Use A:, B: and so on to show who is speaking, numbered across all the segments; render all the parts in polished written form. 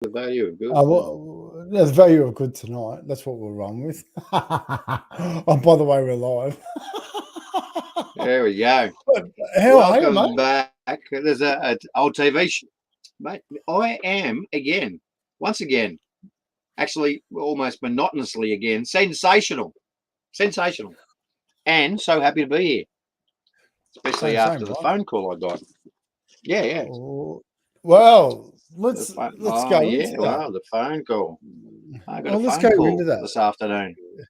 A: the value of good.
B: Well, there's value of good tonight. That's what we'll run with. Oh, by the way, we're live.
A: There we go.
B: But how are you,
A: Welcome
B: mate?
A: back. There's a old TV mate. I am again, once again, actually almost monotonously again, sensational, and so happy to be here, especially
B: Same,
A: after the
B: right?
A: phone call I got. Yeah, yeah.
B: Oh, well,
A: The
B: let's
A: phone,
B: let's
A: oh
B: go into
A: yeah,
B: that.
A: well, the phone call. I got a
B: Well, let's go
A: phone
B: into
A: call
B: that.
A: this afternoon
B: You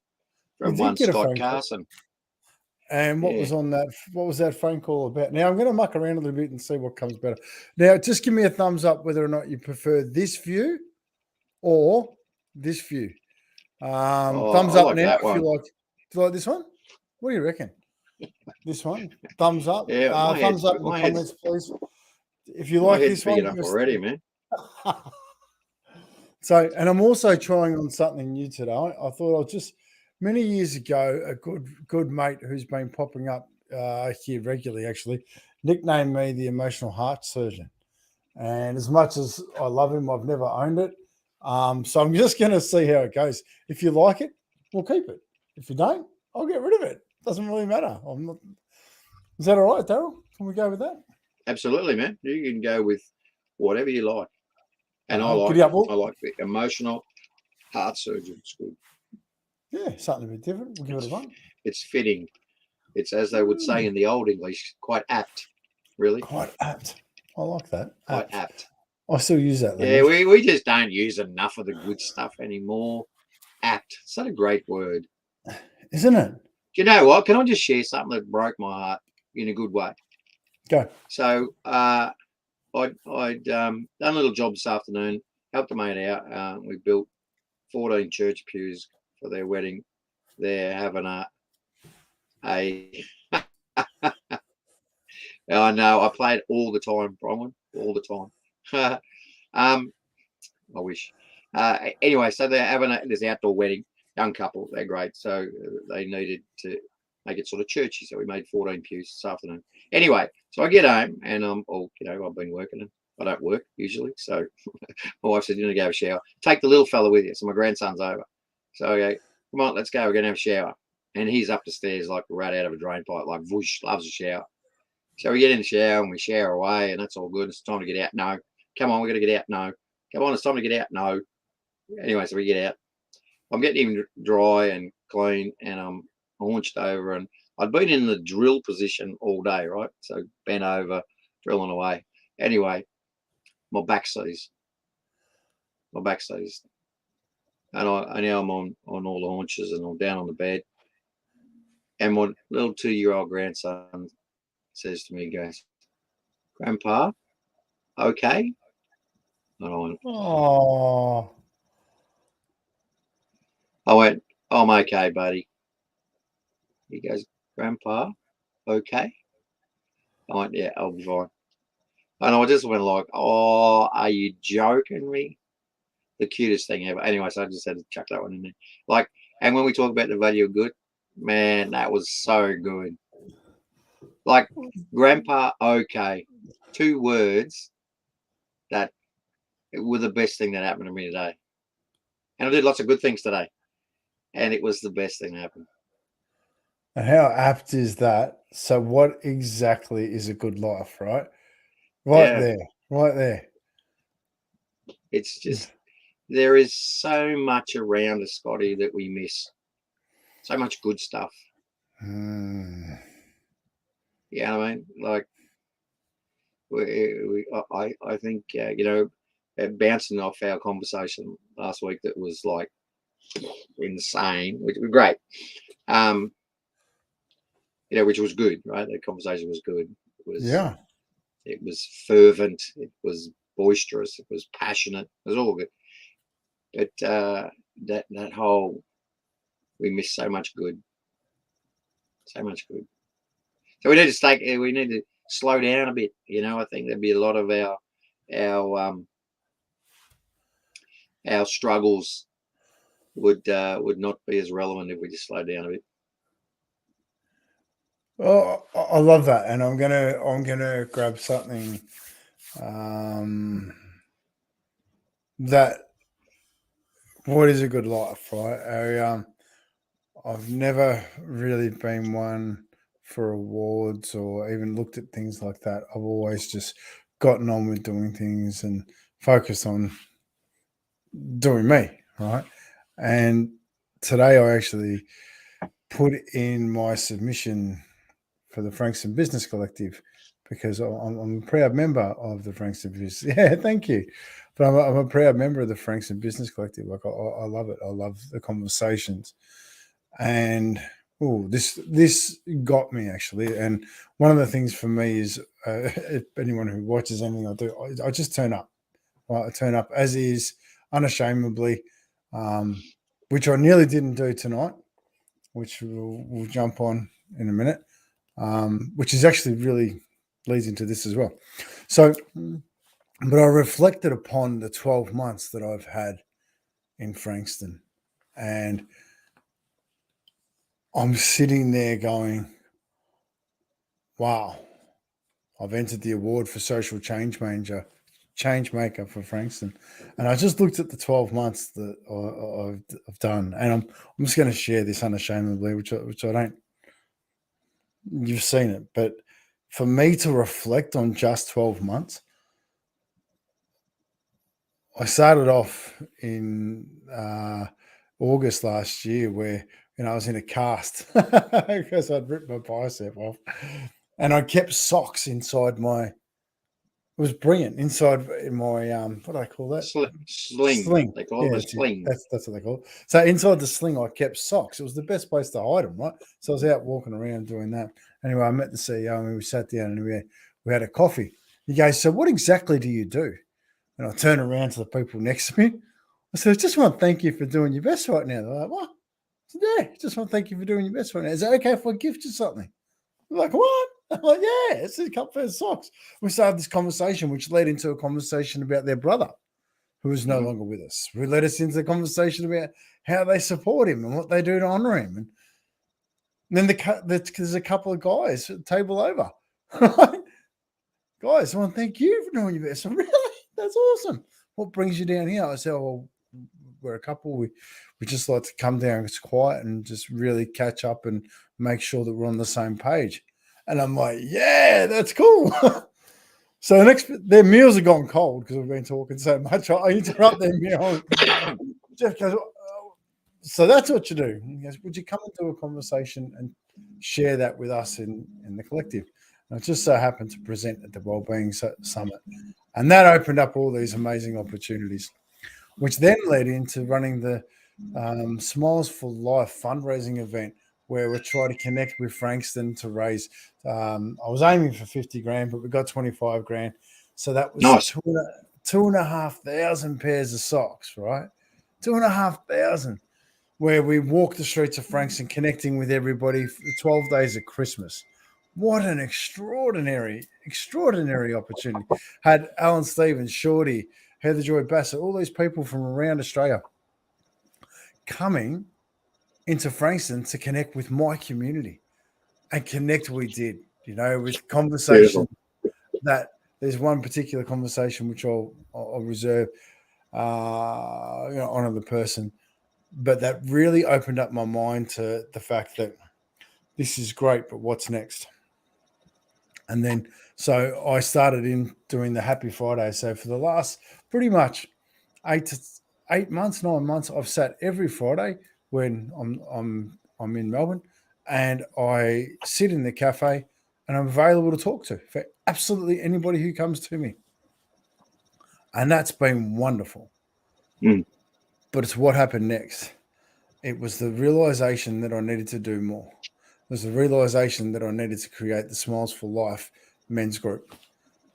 A: from
B: did
A: one
B: get a
A: Scott
B: phone call,
A: Carson.
B: and what
A: Yeah.
B: was on that? What was that phone call about? Now I'm going to muck around a little bit and see what comes better. Now, just give me a thumbs up whether or not you prefer this view or this view.
A: Oh,
B: Thumbs
A: I
B: up
A: like
B: now
A: that
B: if you
A: one.
B: like. Do you like this one? What do you reckon? This one? Thumbs up.
A: Yeah,
B: Thumbs up in the
A: my head's
B: comments, please. If you
A: my
B: like
A: head's
B: this
A: big
B: one,
A: enough
B: give us.
A: already, man.
B: So, and I'm also trying on something new today. I thought I'll just many years ago, a good mate who's been popping up here regularly actually nicknamed me the emotional heart surgeon. And as much as I love him, I've never owned it. So I'm just going to see how it goes. If you like it, we'll keep it. If you don't, I'll get rid of it. Doesn't really matter. I'm not. Is that all right, Darryl? Can we go with that?
A: Absolutely, man. You can go with whatever you like. And I like
B: Giddy
A: it.
B: up. Well,
A: I like the emotional heart surgeon. It's good.
B: yeah, something a bit different. We'll give it a
A: It's
B: run.
A: it's fitting. It's as they would say
B: Mm,
A: in the old English, quite apt. Really,
B: quite apt. I like that.
A: quite
B: Apt.
A: apt.
B: I still use that
A: Yeah,
B: language.
A: we just don't use enough of the good stuff anymore. Apt. It's not a great word.
B: Isn't it?
A: Do you know what? Can I just share something that broke my heart in a good way?
B: Go.
A: So I'd done a little job this afternoon, helped a mate out. We built 14 church pews for their wedding. They're having a I know I play it all the time, Bronwyn, all the time. um, I wish. Anyway, so they're having this outdoor wedding, young couple. They're great, so they needed to make it sort of churchy. So we made 14 pews this afternoon. Anyway, so I get home and I've been working and I don't work usually, so my wife said, "You're gonna go have a shower. Take the little fella with you." So my grandson's over. So I go, "Come on, let's go. We're gonna have a shower." And he's up the stairs like a rat out of a drain pipe, like whoosh, loves a shower. So we get in the shower and we shower away, and that's all good. It's time to get out. No, come on, we got to get out. No, come on, it's time to get out. No. Anyway, so we get out. I'm getting him dry and clean, and I'm haunched over. And I'd been in the drill position all day, right? So bent over, drilling away. Anyway, my back sees, my back sees, and now I'm on all the haunches, and I'm down on the bed. And my little 2-year-old grandson says to me, he goes, "Grandpa, okay?" And
B: Oh,
A: I went, "I'm okay, buddy." He goes, "Grandpa, okay?" I went, "Yeah, I'll be fine." And I just went like, "Oh, are you joking me?" The cutest thing ever. Anyway, so I just had to chuck that one in there. Like, and when we talk about the value of good, man, that was so good. Like, Grandpa, okay. 2 words that were the best thing that happened to me today. And I did lots of good things today. And it was the best thing that happened.
B: and how apt is that? So, what exactly is a good life, right? Right
A: Yeah.
B: there, right there.
A: It's just, there is so much around us, Scotty, that we miss. So much good stuff.
B: Hmm.
A: Yeah, I mean, like, I think, bouncing off our conversation last week that was like insane, which was great. Um, which was good, right? The conversation was good. It was
B: Yeah.
A: it was fervent. It was boisterous. It was passionate. It was all good. But that whole, we missed so much good, so much good. So we need to stay. We need to slow down a bit. I think there'd be a lot of our struggles would not be as relevant if we just slowed down a bit.
B: Oh, I love that, and I'm gonna grab something. Um, that what is a good life, right? I've never really been one for awards or even looked at things like that. I've always just gotten on with doing things and focused on doing me, right? And today I actually put in my submission for the Frankston Business Collective because I'm a proud member of the Frankston Business. Yeah, thank you. But I'm a proud member of the Frankston Business Collective. Like I love it. I love the conversations. And this got me actually. And one of the things for me is if anyone who watches anything I do, I just turn up. Right? I turn up as is, unashamedly, which I nearly didn't do tonight, which we'll jump on in a minute, which is actually really leads into this as well. So, but I reflected upon the 12 months that I've had in Frankston, and I'm sitting there going, wow, I've entered the award for social change maker for Frankston. And I just looked at the 12 months that I've done, and I'm just going to share this unashamedly, which I don't, you've seen it, but for me to reflect on just 12 months, I started off in August last year where, I was in a cast because I'd ripped my bicep off, and I kept socks inside my, it was brilliant, inside in my, what do I call that?
A: Sling. They call it a sling.
B: That's what they call it. So inside the sling, I kept socks. It was the best place to hide them, right? So I was out walking around doing that. Anyway, I met the CEO and we sat down and we had a coffee. He goes, so what exactly do you do? And I turn around to the people next to me. I said, I just want to thank you for doing your best right now. They're like, what? I said, yeah, just want to thank you for doing your best right now. Is it okay if I gift you something? They're like, what? I'm like, yeah, it's a couple of socks. We started this conversation, which led into a conversation about their brother, who is no longer with us. We led us into the conversation about how they support him and what they do to honor him. And then there's a couple of guys at the table over. Guys, I want to thank you for doing your best. Really? That's awesome. What brings you down here? I said, well, we're a couple. We just like to come down. It's quiet and just really catch up and make sure that we're on the same page. And I'm like, yeah, that's cool. So their meals have gone cold because we've been talking so much. I interrupt their meal. Jeff goes, so that's what you do. He goes, would you come into a conversation and share that with us in the collective? And I just so happened to present at the Wellbeing Summit. And that opened up all these amazing opportunities, which then led into running the Smiles for Life fundraising event, where we're trying to connect with Frankston to raise. I was aiming for 50 grand, but we got 25 grand. So that was nice. 2,500 pairs of socks, right? 2,500, where we walked the streets of Frankston, connecting with everybody for the 12 days of Christmas. What an extraordinary opportunity. Had Alan Stevens, Shorty, Heather Joy Bassett, all these people from around Australia coming into Frankston to connect with my community, and connect we did, with conversation. That there's one particular conversation which I'll reserve, honor the person, but that really opened up my mind to the fact that this is great, but what's next? And then, so I started in doing the Happy Friday. So for the last pretty much 9 months, I've sat every Friday when I'm in Melbourne, and I sit in the cafe and I'm available to talk to for absolutely anybody who comes to me. And that's been wonderful. But it's what happened next. It was the realization that I needed to do more. It was the realization that I needed to create the Smiles for Life men's group,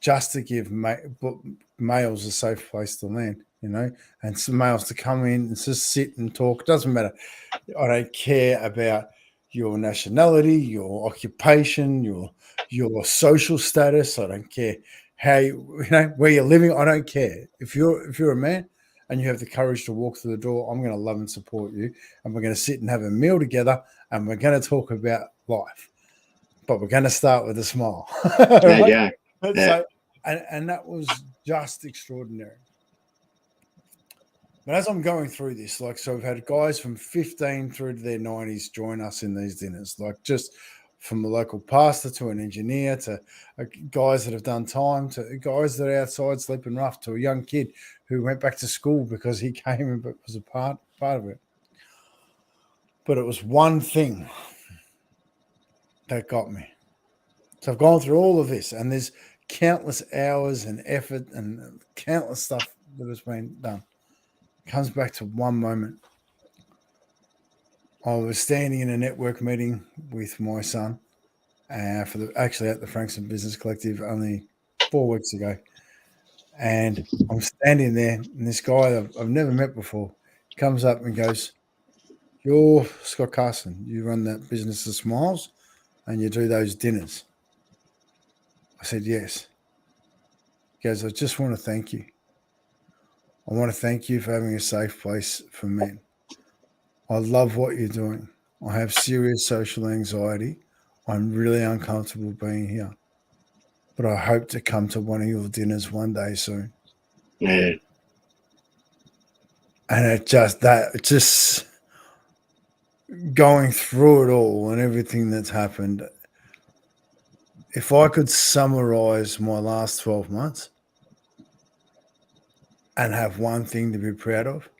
B: just to give males a safe place to land, and some males to come in and just sit and talk. It doesn't matter. I don't care about your nationality, your occupation, your social status. I don't care how where you're living. I don't care. If you're a man and you have the courage to walk through the door, I'm going to love and support you, and we're going to sit and have a meal together, and we're going to talk about life. But we're going to start with a smile.
A: Yeah.
B: So, and that was just extraordinary. But as I'm going through this, like, so we've had guys from 15 through to their 90s join us in these dinners, like just from a local pastor to an engineer to guys that have done time to guys that are outside sleeping rough to a young kid who went back to school because he came and was a part of it. But it was one thing that got me. So I've gone through all of this, and there's countless hours and effort and countless stuff that has been done. It comes back to one moment. I was standing in a network meeting with my son actually at the Frankston Business Collective only 4 weeks ago. And I'm standing there, and this guy that I've never met before comes up and goes, "You're Scott Carson. You run that business of Smiles, and you do those dinners." I said, "Yes." He goes, "I just want to thank you. I want to thank you for having a safe place for men. I love what you're doing. I have serious social anxiety. I'm really uncomfortable being here, but I hope to come to one of your dinners one day soon."
A: Yeah.
B: And just going through it all and everything that's happened, if I could summarize my last 12 months and have one thing to be proud of,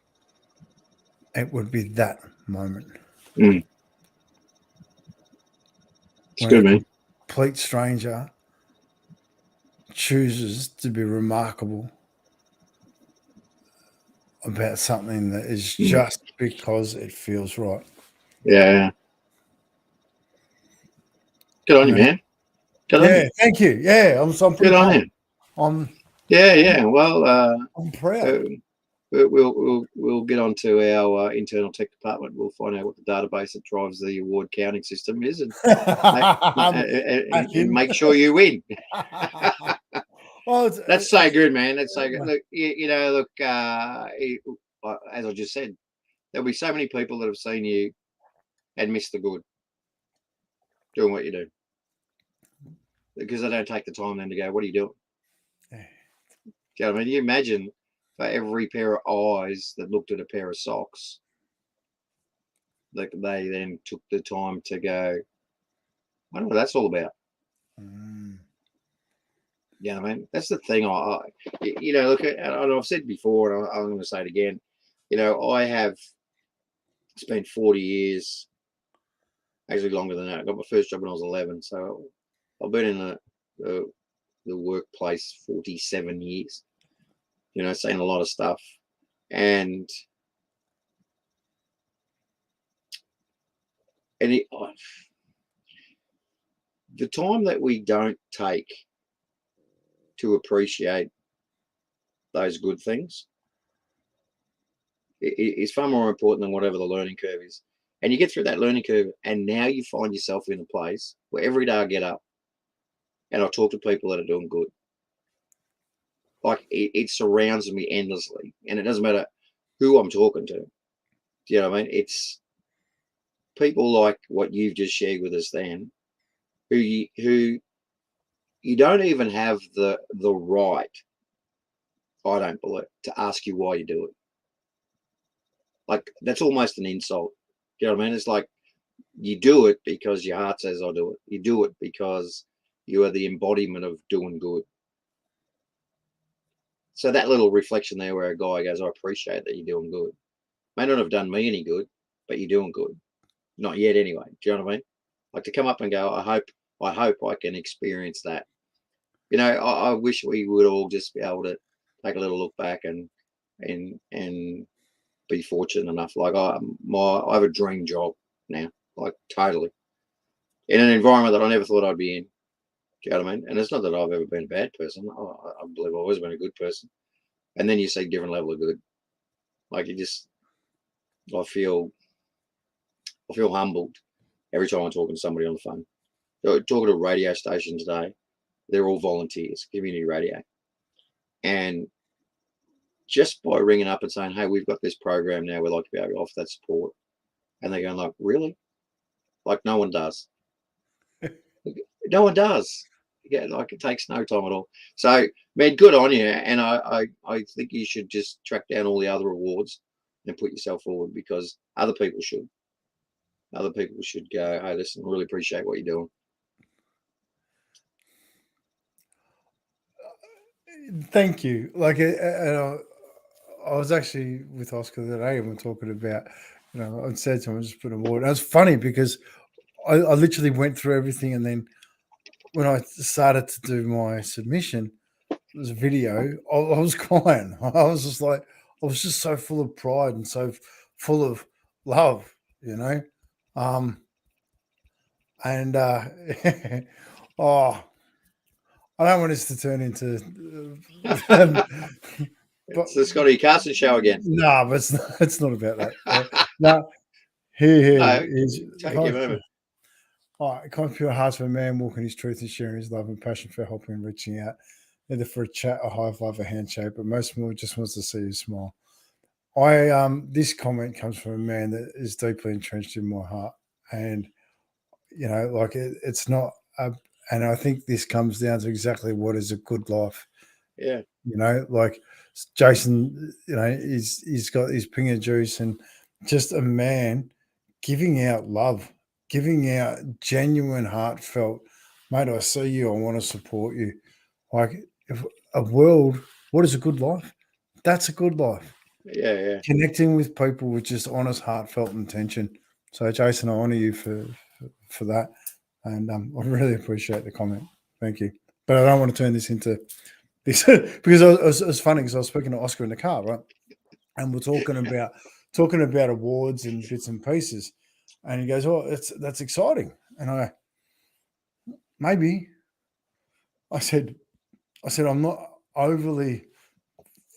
B: it would be that moment.
A: Mm. It's
B: When
A: good,
B: a
A: man.
B: complete stranger chooses to be remarkable about something that is just because it feels right.
A: Yeah. Good on you, man. Good on
B: Yeah,
A: you.
B: thank you. Yeah, I'm
A: Good
B: pretty
A: on
B: pumped.
A: you. Yeah. Well,
B: I'm proud.
A: we'll get on to our internal tech department. We'll find out what the database that drives the award counting system is, and make sure you win.
B: Well,
A: That's so good, man. That's so good. Look, look. As I just said, there'll be so many people that have seen you and missed the good doing what you do because they don't take the time then to go, "What are you doing?" Do you know what I mean? You imagine for every pair of eyes that looked at a pair of socks, that they then took the time to go, "I don't know what that's all about."
B: Mm.
A: You know what I mean? That's the thing. Look, and I've said before, and I'm going to say it again. I have spent 40 years, actually longer than that. I got my first job when I was 11, so I've been in the workplace 47 years. Seen a lot of stuff, and the time that we don't take to appreciate those good things is far more important than whatever the learning curve is. And you get through that learning curve, and now you find yourself in a place where every day I get up and I talk to people that are doing good. Like it surrounds me endlessly, and it doesn't matter who I'm talking to. Do you know what I mean? It's people like what you've just shared with us, then, who you don't even have the right, I don't believe, to ask you why you do it. Like that's almost an insult. You know what I mean? It's like you do it because your heart says I do it. You do it because you are the embodiment of doing good. So that little reflection there where a guy goes, "I appreciate that you're doing good." May not have done me any good, but you're doing good. Not yet anyway. Do you know what I mean? Like to come up and go, I hope I can experience that. I wish we would all just be able to take a little look back and be fortunate enough. Like I have a dream job now, like totally, in an environment that I never thought I'd be in. Do you know what I mean? And it's not that I've ever been a bad person. I believe I've always been a good person. And then you see different level of good. Like I feel humbled every time I'm talking to somebody on the phone. Talking to a radio station today, they're all volunteers, community radio. And just by ringing up and saying, "Hey, we've got this program now, we'd like to be able to offer that support." And they're going like, "Really?" Like no one does. No one does. Yeah, like it takes no time at all. So, man, good on you. And I think you should just track down all the other awards and put yourself forward, because other people should. Other people should go, hey, listen, I really appreciate what you're doing.
B: Thank you. I was actually with Oscar today and we're talking about, I said to him, I just put an award. And it was funny because I literally went through everything, and then when I started to do my submission, it was a video. I was crying. I was just like, I was just so full of pride and so full of love, And oh, I don't want this to turn into, but
A: It's the Scotty Carson show again.
B: no, but it's not about that. No, here
A: No,
B: is
A: take your moment.
B: all right. Kind of pure hearts of a man walking his truth and sharing his love and passion for helping and reaching out, either for a chat, a high five, a handshake, but most of all, just wants to see you smile. This comment comes from a man that is deeply entrenched in my heart, and it's not and I think this comes down to exactly what is a good life.
A: Yeah.
B: Like Jason, he's got his pinger juice, and just a man giving out love, giving out genuine, heartfelt, mate, I see you, I want to support you. Like, if a world, what is a good life? That's a good life.
A: Yeah.
B: Connecting with people with just honest, heartfelt intention. So, Jason, I honor you for that. And I really appreciate the comment. Thank you. But I don't want to turn this into this because it was funny because I was speaking to Oscar in the car, right? And we're talking about awards and bits and pieces. And he goes, "Oh, that's exciting." And maybe I said, I'm not overly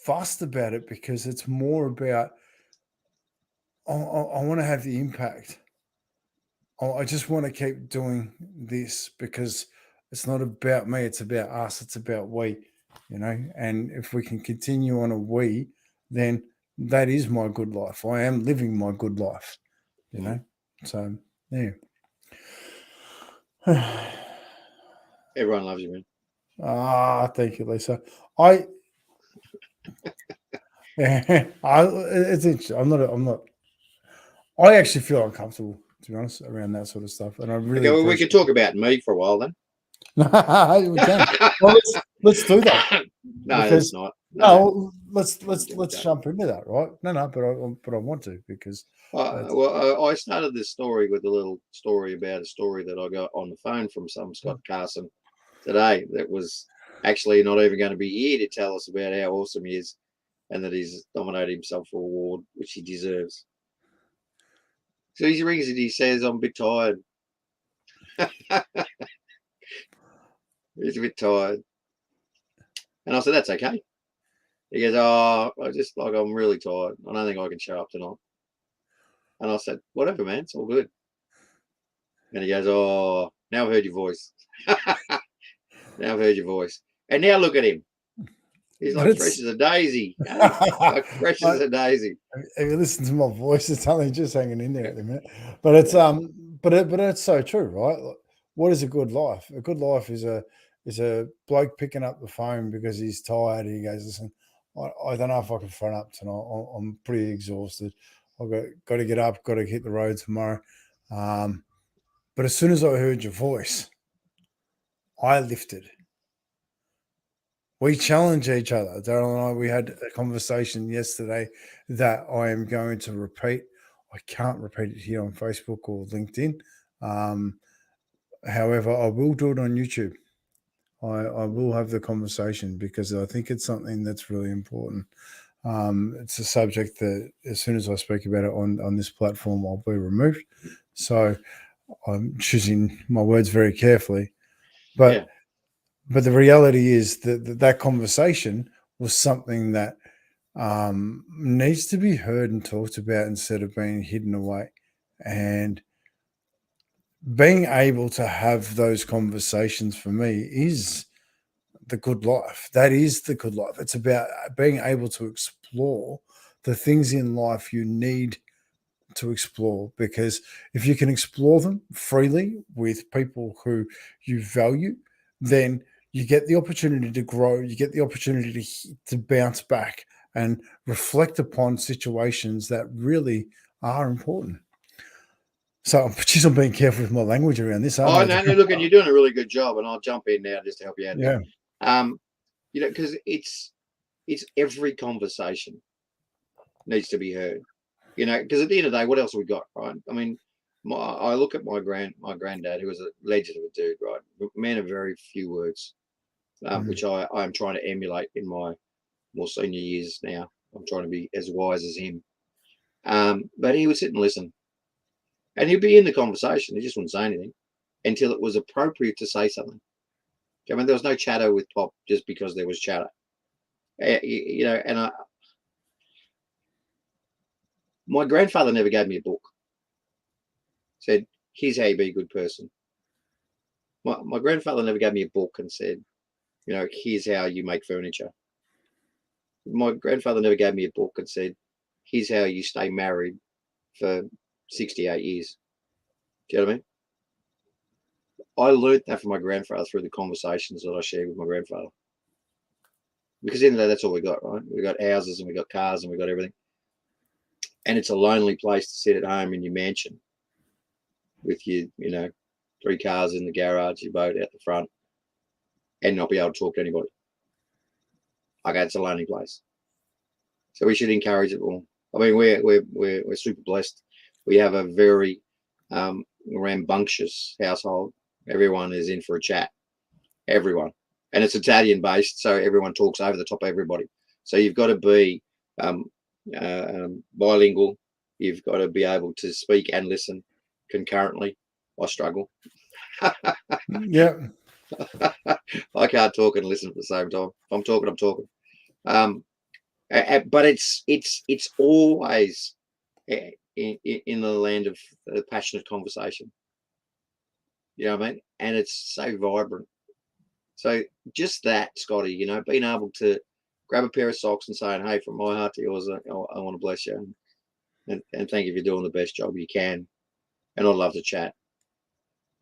B: fussed about it, because it's more about I want to have the impact. I just want to keep doing this because it's not about me, it's about us, it's about we, and if we can continue on a we, then that is my good life. I am living my good life, So, yeah.
A: Everyone loves you, man.
B: Thank you, Lisa. It's interesting. I'm not. I actually feel uncomfortable, to be honest, around that sort of stuff, and I really.
A: Okay, well, we could talk about me for a while then.
B: We can. Well, let's do that.
A: No,
B: because,
A: it's not.
B: No, let's jump into that, right? No, but I want to, because.
A: I started this story with a little story about a story that I got on the phone from some Scott Carson today that was actually not even going to be here to tell us about how awesome he is, and that he's nominated himself for an award, which he deserves. So he rings and he says, I'm a bit tired. He's a bit tired. And I said, that's okay. He goes, oh, I'm really tired. I don't think I can show up tonight. And I said, whatever, man, it's all good. And he goes, oh, now I've heard your voice. Now I've heard your voice. And now look at him. He's like fresh as a daisy. Like fresh as a daisy.
B: If you listen to my voice, it's only just hanging in there at the minute. But it's but it's so true, right? What is a good life? A good life is a bloke picking up the phone because he's tired. He goes, listen, I don't know if I can front up tonight. I'm pretty exhausted. I've got to get up, got to hit the road tomorrow. But as soon as I heard your voice, I lifted. We challenge each other. Darryl and I, we had a conversation yesterday that I am going to repeat. I can't repeat it here on Facebook or LinkedIn. However, I will do it on YouTube. I will have the conversation because I think it's something that's really important. It's a subject that as soon as I speak about it on this platform, I'll be removed. So I'm choosing my words very carefully. But the reality is that conversation was something that needs to be heard and talked about instead of being hidden away. And being able to have those conversations for me is the good life. That is the good life. It's about being able to explore the things in life you need to explore, because if you can explore them freely with people who you value, then you get the opportunity to grow, you get the opportunity to bounce back and reflect upon situations that really are important. So, geez, I'm being careful with my language around this, aren't
A: Oh,
B: I?
A: no, look, and you're doing a really good job, and I'll jump in now just to help you out.
B: Yeah.
A: Because it's every conversation needs to be heard. Because at the end of the day, what else have we got, right? I mean, I look at my granddad, who was a legend of a dude, right? Man of very few words, which I'm trying to emulate in my more senior years now. I'm trying to be as wise as him. But he would sit and listen, and he'd be in the conversation. He just wouldn't say anything until it was appropriate to say something. I mean, there was no chatter with Pop just because there was chatter. And my grandfather never gave me a book. Said, here's how you be a good person. My grandfather never gave me a book and said, here's how you make furniture. My grandfather never gave me a book and said, here's how you stay married for 68 years. Do you know what I mean? I learned that from my grandfather through the conversations that I shared with my grandfather. Because in there, that's all we got, right? We got houses and we got cars and we got everything. And it's a lonely place to sit at home in your mansion with your, 3 cars in the garage, your boat out the front, and not be able to talk to anybody. Okay, it's a lonely place. So we should encourage it all. I mean, we're super blessed. We have a very rambunctious household. Everyone is in for a chat. Everyone. And it's Italian based, so everyone talks over the top of everybody. So you've got to be bilingual. You've got to be able to speak and listen concurrently. I struggle.
B: Yeah.
A: I can't talk and listen at the same time. If I'm talking, I'm talking. But it's always in the land of passionate conversation. You know what I mean? And it's so vibrant. So just that, Scotty, being able to grab a pair of socks and saying, hey, from my heart to yours, I want to bless you. And thank you for doing the best job you can. And I'd love to chat.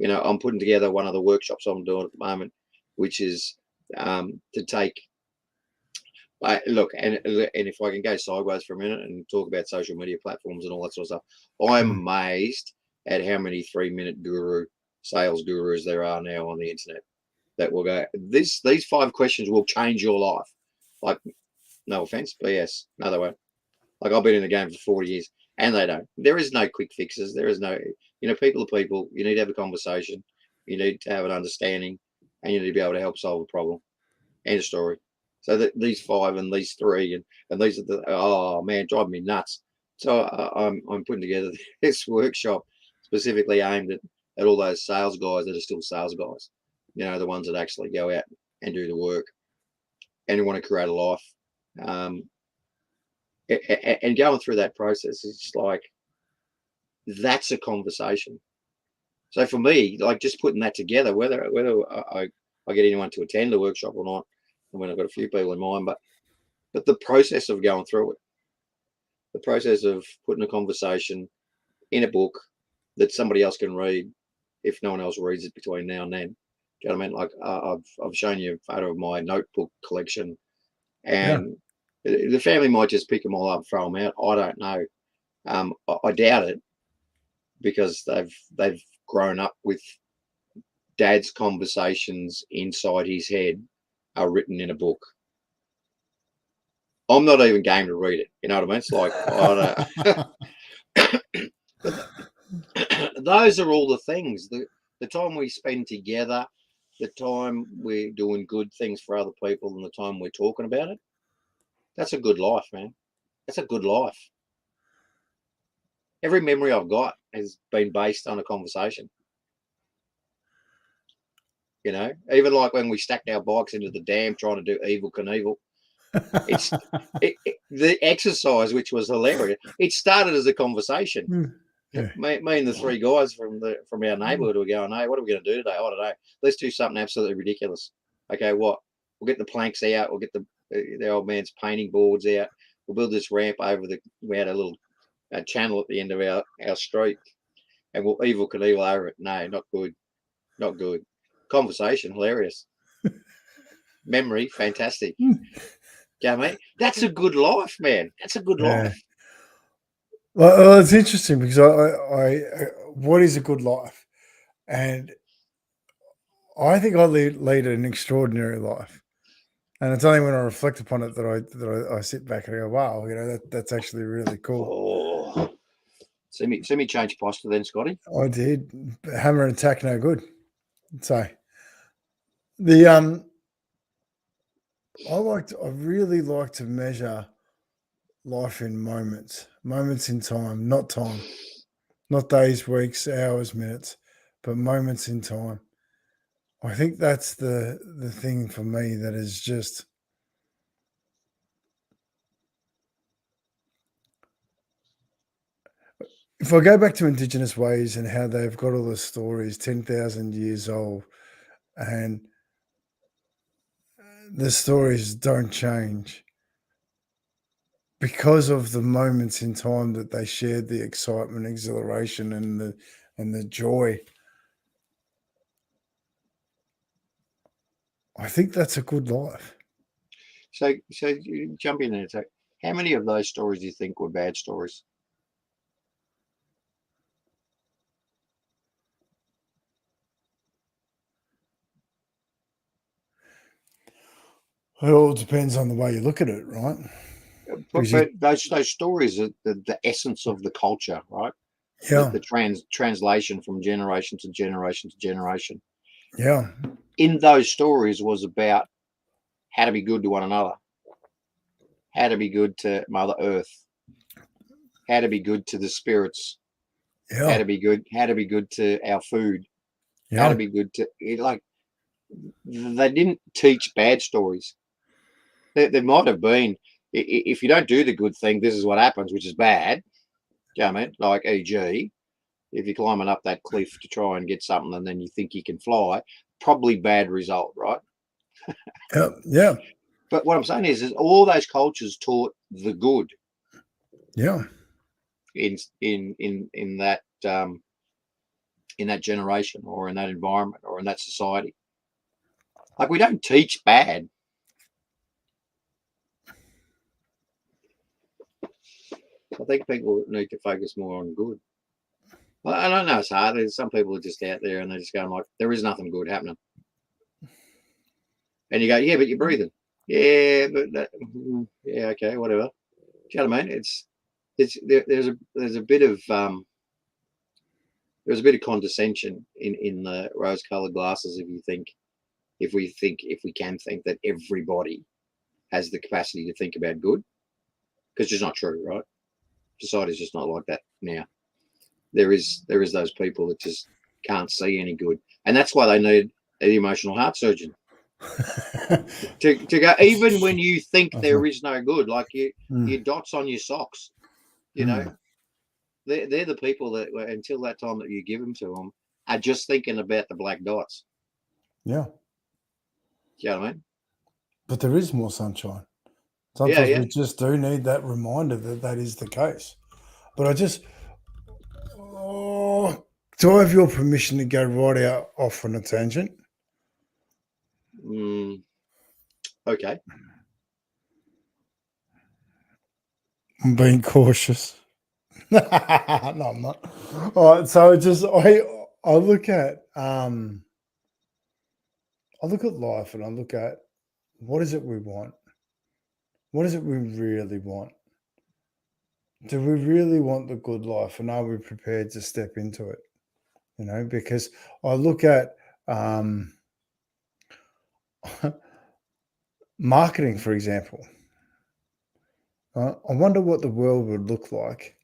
A: I'm putting together one of the workshops I'm doing at the moment, which is to take look, and if I can go sideways for a minute and talk about social media platforms and all that sort of stuff, I'm amazed at how many 3-minute sales gurus there are now on the internet that will go, these 5 questions will change your life. Like, no offense, but yes, no, they won't. Like, I've been in the game for 40 years and they don't. There is no quick fixes. There is no, people are people. You need to have a conversation. You need to have an understanding, and you need to be able to help solve a problem. End of story. So that these 5 and these 3 and these are oh man, drive me nuts. So I'm putting together this workshop specifically aimed at all those sales guys that are still sales guys. The ones that actually go out and do the work and want to create a life. And going through that process is just like, that's a conversation. So for me, like, just putting that together, whether I get anyone to attend the workshop or not, I mean, I've got a few people in mind, but the process of going through it, the process of putting a conversation in a book that somebody else can read, if no one else reads it between now and then. Do you know what I mean? Like, I've shown you a photo of my notebook collection, and the family might just pick them all up and throw them out. I don't know. I doubt it, because they've grown up with dad's conversations inside his head are written in a book. I'm not even game to read it. You know what I mean? It's like, I don't know. Those are all the things. The time we spend together, the time we're doing good things for other people, and the time we're talking about it. That's a good life, man. That's a good life. Every memory I've got has been based on a conversation. Even like when we stacked our bikes into the dam trying to do Evel Knievel. It's the exercise, which was hilarious. It started as a conversation.
B: Yeah.
A: Me and the 3 guys from our neighbourhood were going, hey, what are we going to do today? I don't know. Let's do something absolutely ridiculous. Okay, what? We'll get the planks out. We'll get the old man's painting boards out. We'll build this ramp over we had a little channel at the end of our street, and we'll Evel Knievel over it. No, not good. Not good. Conversation, hilarious. Memory, fantastic. Yeah, mate. That's a good life, man. That's a good life.
B: Well, it's interesting because what is a good life? And I think I lead an extraordinary life. And it's only when I reflect upon it that I sit back and I go, wow, that's actually really cool.
A: Oh, see me change posture then, Scotty.
B: I did. Hammer and attack, no good. So the I really like to measure life in moments in time, not days, weeks, hours, minutes, but moments in time. I think that's the thing for me that is just. If I go back to Indigenous ways and how they've got all the stories 10,000 years old, and the stories don't change because of the moments in time that they shared, the excitement, exhilaration, and the joy. I think that's a good life.
A: So you jump in and say, how many of those stories do you think were bad stories?
B: It all depends on the way you look at it, right?
A: But those stories are the essence of the culture, right?
B: Yeah,
A: The translation from generation to generation to generation.
B: yeah,
A: In those stories was about how to be good to one another, how to be good to Mother Earth, how to be good to the spirits, how
B: yeah,
A: to be good to our food, how to
B: yeah,
A: be good to like. They didn't teach bad stories. There might have been, if you don't do the good thing, this is what happens, which is bad. You know what I mean? Like, e.g., if you're climbing up that cliff to try and get something and then you think you can fly, probably bad result, right?
B: yeah, yeah,
A: But what I'm saying is all those cultures taught the good
B: yeah.
A: in that in that generation or in that environment or in that society. Like, we don't teach bad. I think people need to focus more on good. Well, I don't know, it's hard. There's some people are just out there and they're just going like, there is nothing good happening. And you go, yeah, but you're breathing. Yeah, but yeah, okay, whatever. Do you know what I mean? There's a bit of there's a bit of condescension in the rose-colored glasses if we can think that everybody has the capacity to think about good, because it's just not true, right? Society's just not like that now. There is those people that just can't see any good, and that's why they need an emotional heart surgeon to go. Even when you think there is no good, like your dots on your socks, you know, they're the people that until that time that you give them to them are just thinking about the black dots.
B: Yeah.
A: You know what I mean?
B: But there is more sunshine.
A: Yeah,
B: Sometimes
A: yeah.
B: we just do need that reminder that that is the case. But do I have your permission to go right out off on a tangent?
A: Okay.
B: I'm being cautious. No, I'm not. All right, so I look at life and I look at what is it we want? What is it we really want? Do we really want the good life and are we prepared to step into it? Because I look at marketing, for example. I wonder what the world would look like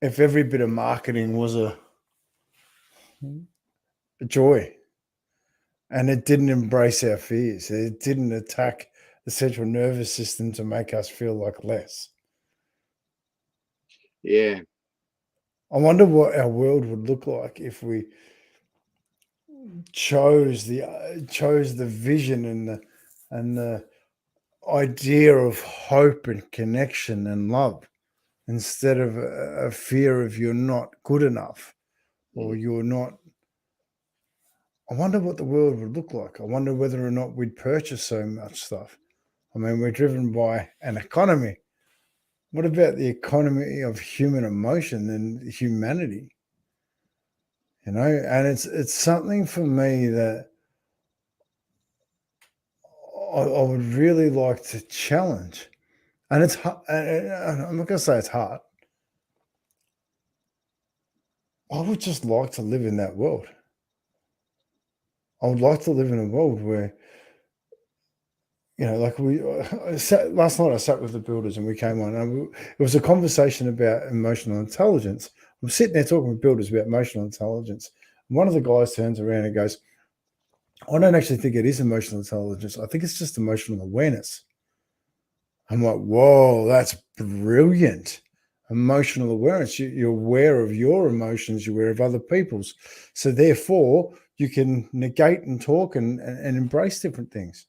B: if every bit of marketing was a joy and it didn't embrace our fears. It didn't attack the central nervous system to make us feel like less.
A: Yeah.
B: I wonder what our world would look like if we chose the vision and the idea of hope and connection and love instead of a fear of you're not good enough or you're not. I wonder what the world would look like. I wonder whether or not we'd purchase so much stuff. I mean, we're driven by an economy. What about the economy of human emotion and humanity? You know, and it's something for me that I would really like to challenge. And it's I'm not going to say it's hard. I would just like to live in that world. I would like to live in a world where, you know, like last night I sat with the builders and we came on and it was a conversation about emotional intelligence. I'm sitting there talking with builders about emotional intelligence. And one of the guys turns around and goes, I don't actually think it is emotional intelligence. I think it's just emotional awareness. I'm like, whoa, that's brilliant. Emotional awareness. You're aware of your emotions, you're aware of other people's. So therefore, you can negate and talk and embrace different things.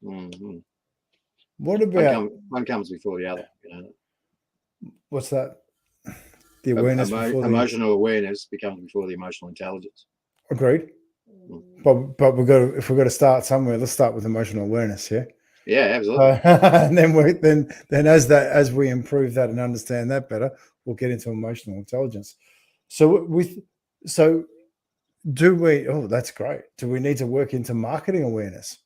A: Mm-hmm.
B: What about
A: one comes before the other? You know,
B: what's that? The awareness before the
A: emotional awareness becomes before the emotional intelligence.
B: Agreed. But we've got to, if we've got to start somewhere, let's start with emotional awareness. Yeah.
A: Yeah, absolutely.
B: And then as we improve that and understand that better, we'll get into emotional intelligence. So do we? Oh, that's great. Do we need to work into marketing awareness?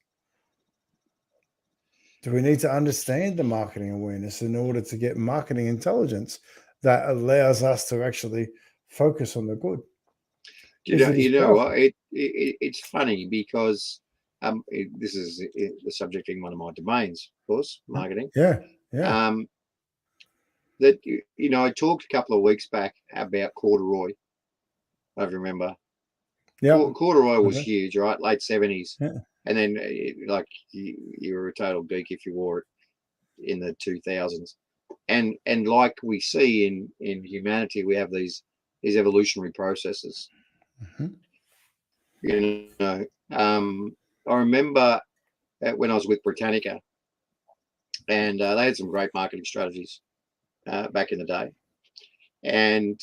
B: Do we need to understand the marketing awareness in order to get marketing intelligence that allows us to actually focus on the good?
A: You know what? It's funny because this is the subject in one of my domains, of course, marketing.
B: Yeah.
A: That you know, I talked a couple of weeks back about corduroy. I remember.
B: Yeah.
A: Corduroy was huge, right? Late 70s.
B: Yeah.
A: And then, like, you were a total geek if you wore it in the 2000s. And like we see in humanity, we have these evolutionary processes.
B: Mm-hmm.
A: You know, I remember when I was with Britannica, and they had some great marketing strategies back in the day. And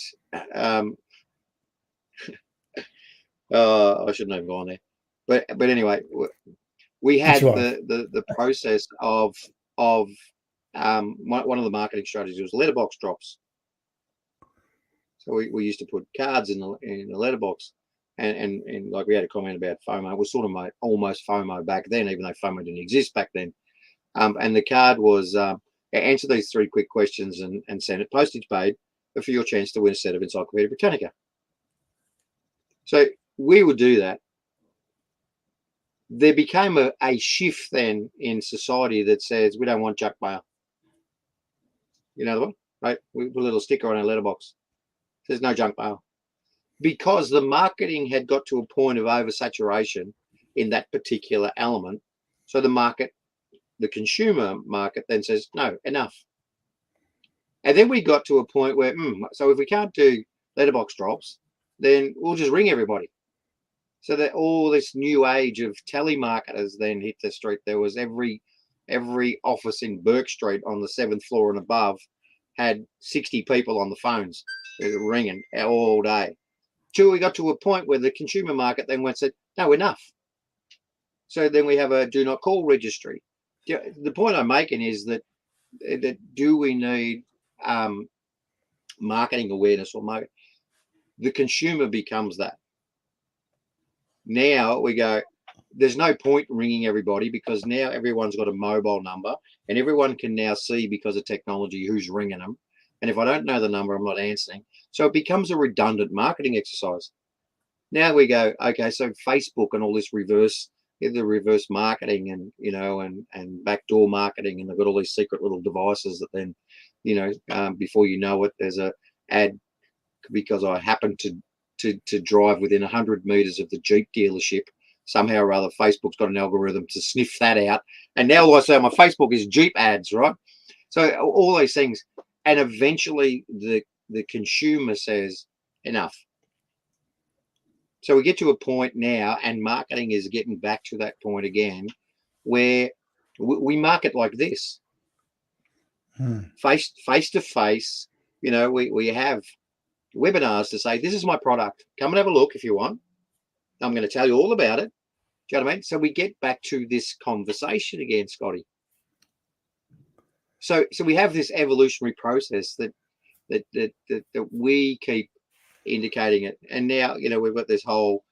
A: I shouldn't have gone there, but anyway, we had the process of one of the marketing strategies was letterbox drops. So we used to put cards in the letterbox, and like we had a comment about FOMO. It was sort of almost FOMO back then, even though FOMO didn't exist back then. And the card was answer these 3 quick questions and send it postage paid for your chance to win a set of Encyclopedia Britannica. So we would do that. There became a shift then in society that says we don't want junk mail. You know the one, right? We put a little sticker on our letterbox. There's no junk mail. Because the marketing had got to a point of oversaturation in that particular element. So the consumer market then says, no, enough. And then we got to a point where, so if we can't do letterbox drops, then we'll just ring everybody. So that all this new age of telemarketers then hit the street. There was every office in Burke Street on the 7th floor and above had 60 people on the phones ringing all day. Till we got to a point where the consumer market then said, no, enough. So then we have a do not call registry. The point I'm making is that do we need marketing awareness or market? The consumer becomes that. Now we go, there's no point ringing everybody because now everyone's got a mobile number and everyone can now see because of technology who's ringing them. And if I don't know the number, I'm not answering. So it becomes a redundant marketing exercise. Now we go, okay, so Facebook and all this reverse marketing and, you know, and backdoor marketing, and they've got all these secret little devices that then, you know, before you know it, there's a ad because I happen to drive within 100 meters of the Jeep dealership. Somehow or other, Facebook's got an algorithm to sniff that out. And now all I say on my Facebook is Jeep ads, right? So all these things. And eventually the consumer says, enough. So we get to a point now, and marketing is getting back to that point again, where we market like this. Face to face, you know, we have webinars to say, this is my product. Come and have a look if you want. I'm going to tell you all about it. Do you know what I mean? So we get back to this conversation again, Scotty. So we have this evolutionary process that we keep indicating it, and now we've got this whole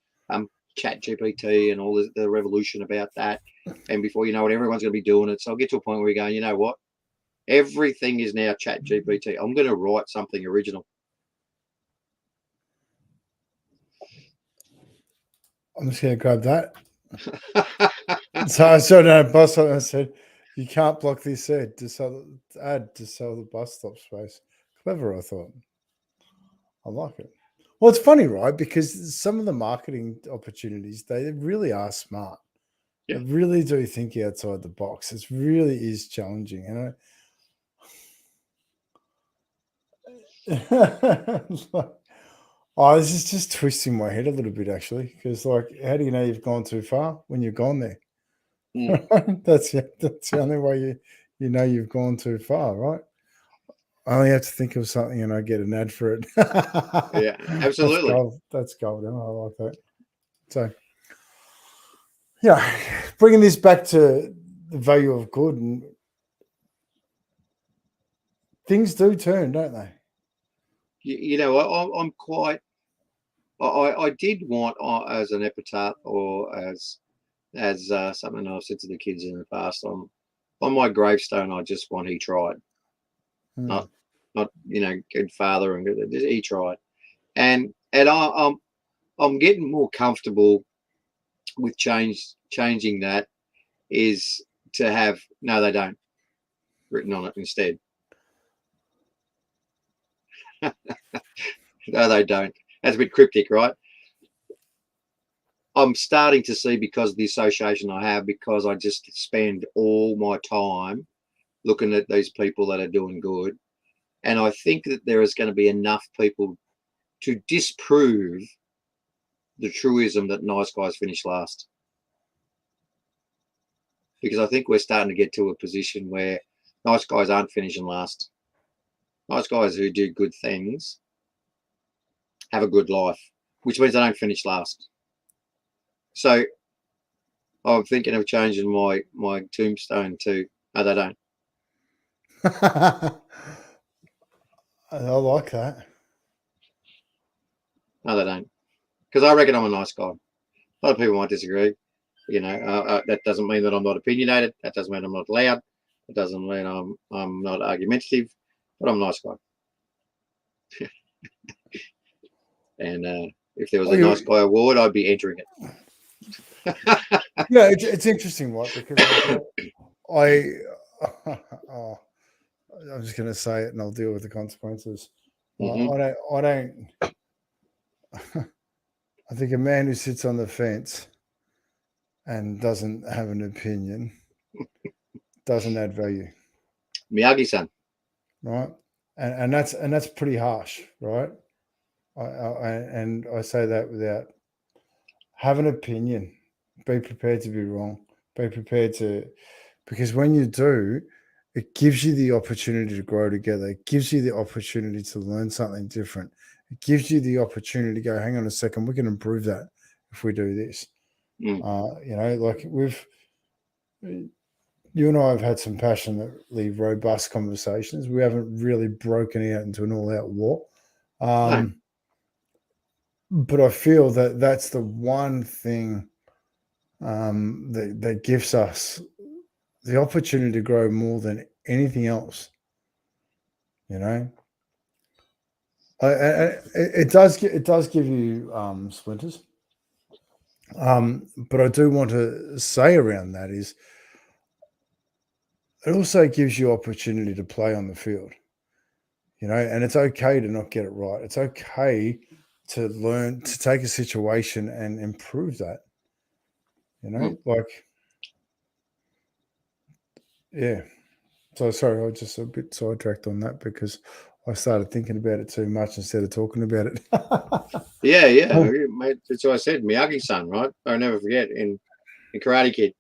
A: chat GPT and all the revolution about that, and before you know it, everyone's going to be doing it. So I'll get to a point where we're going, you know what? Everything is now chat GPT. I'm going to write something original.
B: I'm just going to grab that. So I saw that bus stop and I said, you can't block this ad to sell the bus stop space. Clever, I thought. I like it. Well, it's funny, right? Because some of the marketing opportunities, they really are smart.
A: Yeah.
B: They really do think outside the box. It really is challenging. And this is just twisting my head a little bit, actually, because how do you know you've gone too far when you've gone there? That's the only way you know you've gone too far, right? I only have to think of something and I get an ad for it.
A: Yeah, absolutely.
B: That's gold. I like that. So, yeah, bringing this back to the value of good, and things do turn, don't they?
A: I'm quite. I did want as an epitaph or as something I've said to the kids in the past on my gravestone. I just want he tried, not good father and good. He tried, and I'm getting more comfortable with changing that is to have no, they don't written on it instead. No, they don't. That's a bit cryptic, right? I'm starting to see, because of the association I have, because I just spend all my time looking at these people that are doing good. And I think that there is going to be enough people to disprove the truism that nice guys finish last. Because I think we're starting to get to a position where nice guys aren't finishing last. Nice guys who do good things have a good life, which means they don't finish last. So I'm thinking of changing my tombstone to no, they don't.
B: I like that.
A: No, they don't. Because I reckon I'm a nice guy. A lot of people might disagree. That doesn't mean that I'm not opinionated. That doesn't mean I'm not loud. It doesn't mean I'm not argumentative. But I'm a nice guy. And if there was a nice guy award, I'd be entering it.
B: Yeah, it's interesting, right? Because I'm just going to say it, and I'll deal with the consequences. I don't. I think a man who sits on the fence and doesn't have an opinion doesn't add value.
A: Miyagi-san,
B: right? And that's pretty harsh, right? I say that without have an opinion. Be prepared to be wrong. Be prepared to, because when you do, it gives you the opportunity to grow together. It gives you the opportunity to learn something different. It gives you the opportunity to go, hang on a second, we can improve that if we do this. Like you and I have had some passionately robust conversations. We haven't really broken out into an all-out war. But I feel that that's the one thing that gives us the opportunity to grow more than anything else. It does give you splinters. But I do want to say around that is it also gives you opportunity to play on the field. And it's okay to not get it right. It's okay to learn to take a situation and improve that. Yeah. So sorry, I was just a bit sidetracked on that because I started thinking about it too much instead of talking about it.
A: Yeah. Mate, that's what I said. Miyagi-san, right? I'll never forget in Karate Kid.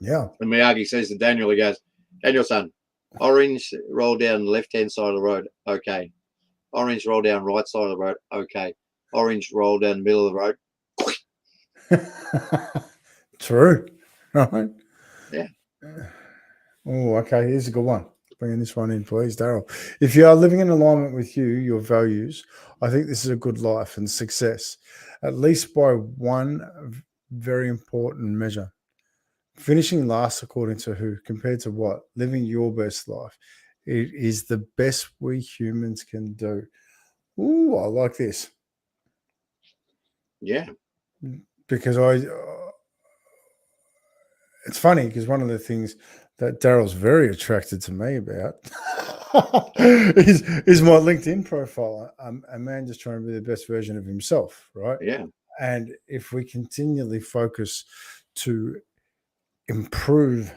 B: Yeah.
A: And Miyagi says to Daniel, he goes, Daniel-san, orange roll down the left-hand side of the road. Okay. Orange roll down right side of the road. Okay. Orange roll down the middle of the road.
B: True. Right.
A: Yeah.
B: Oh, okay. Here's a good one. Bringing this one in, please, Darryl. If you are living in alignment with you, your values, I think this is a good life and success, at least by one very important measure. Finishing last according to who, compared to what? Living your best life. It is the best we humans can do. Ooh, I like this
A: Yeah.
B: because it's funny because one of the things that Daryl's very attracted to me about is my LinkedIn profile. A man just trying to be the best version of himself, right?
A: Yeah.
B: And if we continually focus to improve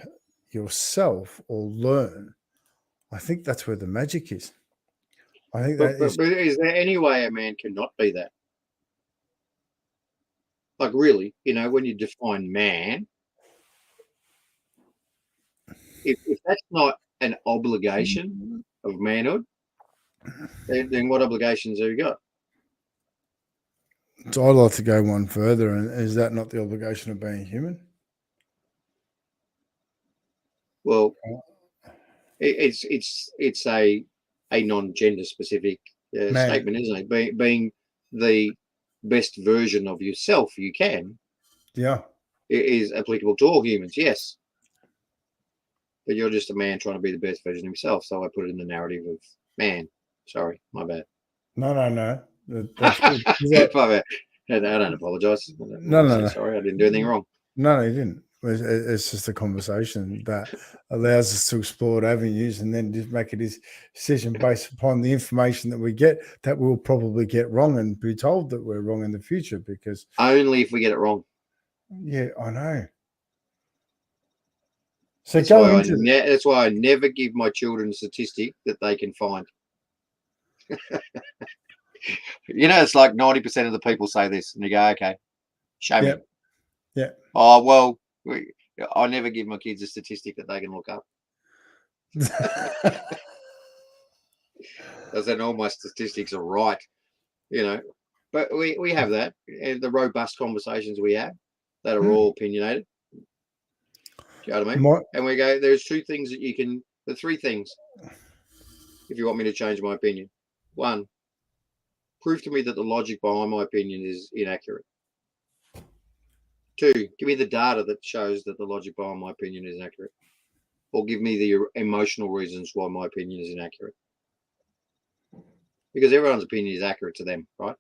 B: yourself or learn, I think that's where the magic is. I think that is.
A: But is there any way a man cannot be that? Like, really, when you define man, if that's not an obligation of manhood, then what obligations have you got?
B: So I'd like to go one further, and is that not the obligation of being human?
A: Well, it's a non-gender specific
B: Man,
A: statement, isn't it? Being the best version of yourself you can
B: yeah.
A: is applicable to all humans, yes. But you're just a man trying to be the best version of himself, so I put it in the narrative of man. Sorry, my bad.
B: No. That's good.
A: My bad. I don't apologise.
B: No.
A: Sorry, I didn't do anything wrong.
B: No, you didn't. It's just a conversation that allows us to explore avenues and then just make a decision based upon the information that we get that we'll probably get wrong and be told that we're wrong in the future because
A: Only if we get it wrong.
B: yeah, I know. So
A: That's that's why I never give my children a statistic that they can find. It's like 90% of the people say this, and you go, okay, show me.
B: Yeah.
A: Oh, well, I never give my kids a statistic that they can look up. Because then all my statistics are right, But we have that, and the robust conversations we have that are all opinionated. Do you know what I mean? And we go, there's the three things, if you want me to change my opinion. One, prove to me that the logic behind my opinion is inaccurate. Two, give me the data that shows that the logic behind my opinion is inaccurate. Or give me the emotional reasons why my opinion is inaccurate. Because everyone's opinion is accurate to them, right?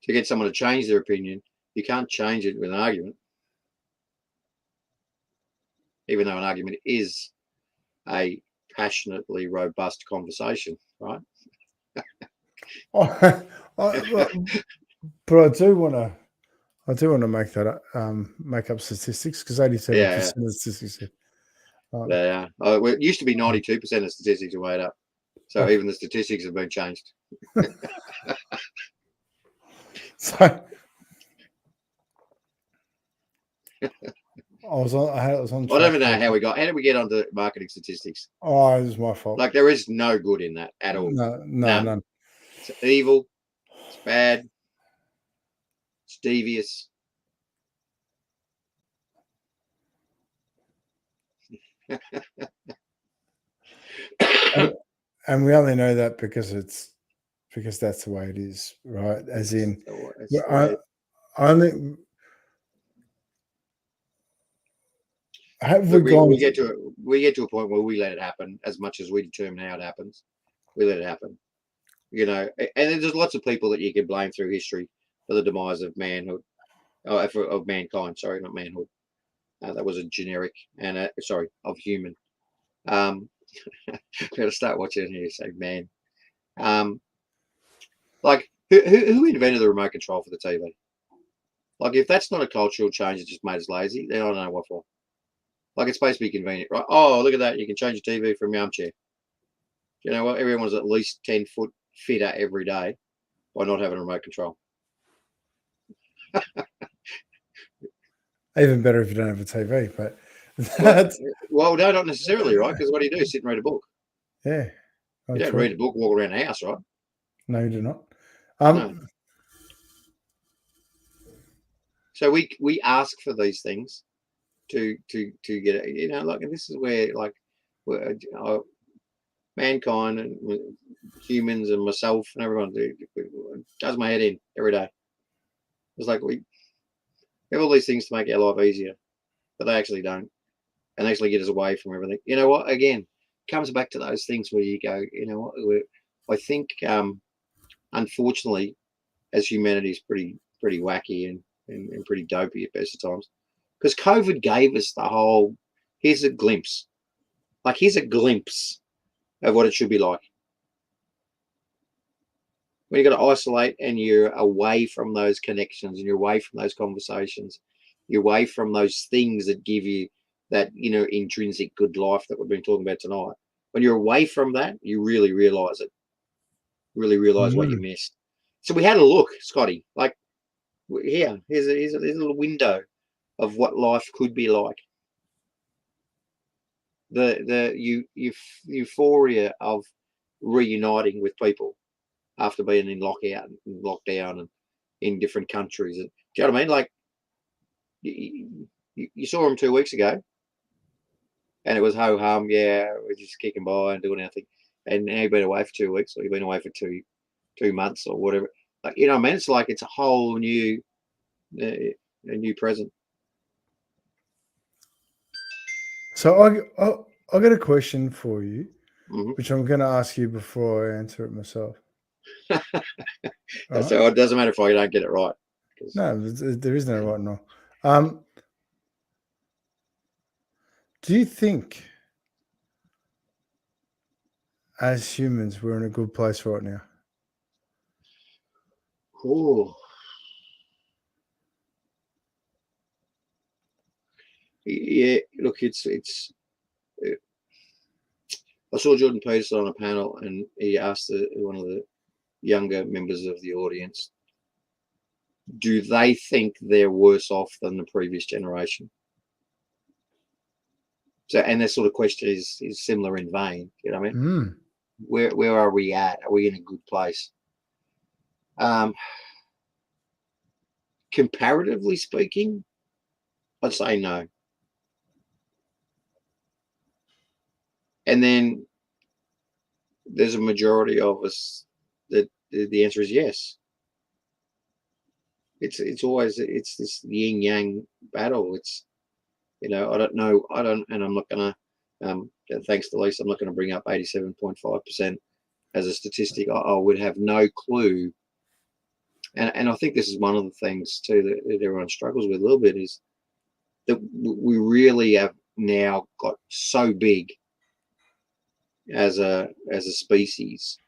A: To get someone to change their opinion, you can't change it with an argument. Even though an argument is a passionately robust conversation, right?
B: But I do want to make that make up statistics because 87% of statistics.
A: Yeah. It used to be 92% of statistics are made up, so even the statistics have been changed.
B: So I was on. I don't
A: even know how we got. How did we get onto marketing statistics?
B: Oh, it was my fault.
A: Like, there is no good in that at all.
B: No, none.
A: It's evil. It's bad. It's devious.
B: And we only know that because that's the way it is, right? As in, only.
A: We get to a point where we let it happen as much as we determine how it happens. We let it happen, and there's lots of people that you can blame through history for the demise of manhood, of mankind. Sorry, not manhood. That was a generic and of human. Got to start watching here. Say man. Like who invented the remote control for the TV? Like, if that's not a cultural change that just made us lazy, then I don't know what for. Like, it's supposed to be convenient, right? Oh, look at that. You can change your TV from your armchair. You know what? Everyone's at least 10 foot fitter every day by not having a remote control.
B: Even better if you don't have a TV, but
A: well, no, not necessarily, right? Because what do? Sit and read a book.
B: Yeah.
A: You don't read a book, walk around the house, right?
B: No, you do not.
A: No. So we ask for these things to get it. You know, like, and this is where like mankind and humans and myself and everyone does my head in every day. It's like we have all these things to make our life easier, but they actually don't, and they actually get us away from everything. You know what? Again, comes back to those things where you go, you know what? I think, unfortunately, as humanity is pretty wacky and pretty dopey at best of times, because COVID gave us the whole. Here's a glimpse, like here's a glimpse of what it should be like. When you've got to isolate and you're away from those connections and you're away from those conversations, you're away from those things that give you that, you know, intrinsic good life that we've been talking about tonight. When you're away from that, you really realize it, really realize what you missed. So we had a look, Scotty, like here's a little window of what life could be like. The euphoria of reuniting with people after being in lockdown and in different countries. And, do you know what I mean? Like you saw him 2 weeks ago, and it was ho hum. Yeah, we're just kicking by and doing our thing. And now you've been away for 2 weeks, or you've been away for two months, or whatever. Like, you know what I mean? It's like it's a whole new, a new present.
B: So I got a question for you,
A: Mm-hmm.
B: which I'm going to ask you before I answer it myself.
A: So it doesn't matter if I don't get it right.
B: No, there is no right and wrong. Do you think, as humans, we're in a good place right now?
A: Oh, yeah. Look, it's. I saw Jordan Peterson on a panel, and he asked one of the younger members of the audience, do they think they're worse off than the previous generation? So, and that sort of question is similar in vein. You know what I mean? Where are we at? Are we in a good place? Comparatively speaking, I'd say no. And then there's a majority of us that the answer is yes. It's always this yin yang battle. It's, you know, I don't know, and I'm not gonna. Thanks to Lisa, I'm not going to bring up 87.5% as a statistic. I would have no clue. And I think this is one of the things too that everyone struggles with a little bit, is that we really have now got so big as a species